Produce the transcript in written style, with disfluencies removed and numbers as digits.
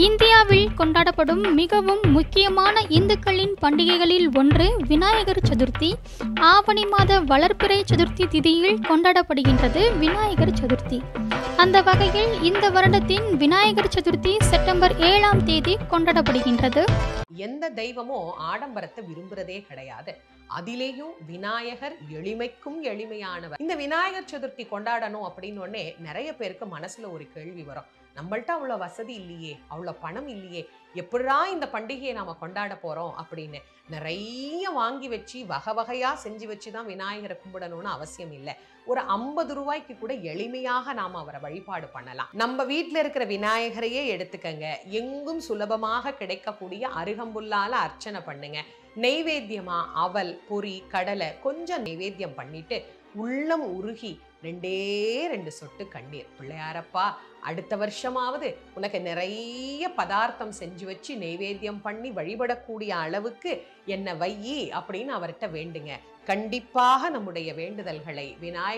இந்தியாவில் கொண்டாடப்படும் மிகவும் முக்கியமான இந்துக்களின் பண்டிகைகளில் ஒன்று விநாயகர் சதுர்த்தி. ஆவணி மாத வளர்பிறை சதுர்த்தி திதியில் கொண்டாடப்படுகின்றது விநாயகர் சதுர்த்தி. அந்த வகையில் இந்த வருடத்தின் விநாயகர் சதுர்த்தி செப்டம்பர் 7ஆம் தேதி கொண்டாடப்படுகின்றது. எந்த தெய்வமும் ஆடம்பரத்தை விரும்புறதே கிடையாது. அதிலேயும் விநாயகர் எளிமைக்கும் எளிமையானவர். இந்த விநாயகர் சதுர்த்தி கொண்டாடணும் அப்படின்னு உடனே நிறைய பேருக்கு மனசுல ஒரு கேள்வி வரும். நம்மள்ட்ட அவ்வளோ வசதி இல்லையே, அவ்வளோ பணம் இல்லையே, எப்படா இந்த பண்டிகையை நாம கொண்டாட போறோம் அப்படின்னு. நிறைய வாங்கி வச்சு வகை வகையா செஞ்சு வச்சுதான் விநாயகரை கும்பிடணும்னு அவசியம் இல்லை. ஒரு 50 ரூபாய்க்கு கூட எளிமையாக நாம அவரை வழிபாடு பண்ணலாம். நம்ம வீட்டில் இருக்கிற விநாயகரையே எடுத்துக்கங்க. எங்கும் சுலபமாக கிடைக்கக்கூடிய அருகம்புல்லால அர்ச்சனை பண்ணுங்க. நெய்வேத்தியமா அவல், பொரி, கடலை கொஞ்சம் நெய்வேத்தியம் பண்ணிட்டு உள்ளம் உருகி 2 சொட்டு கண்ணீர், பிள்ளையாரப்பா அடுத்த வருஷமாவது உனக்கு நிறைய பதார்த்தம் செஞ்சு வச்சு நெய்வேத்தியம் பண்ணி வழிபடக்கூடிய அளவுக்கு என்ன வையி அப்படின்னு அவர்கிட்ட வேண்டுங்க. கண்டிப்பாக நம்முடைய வேண்டுதல்களை விநாயகர்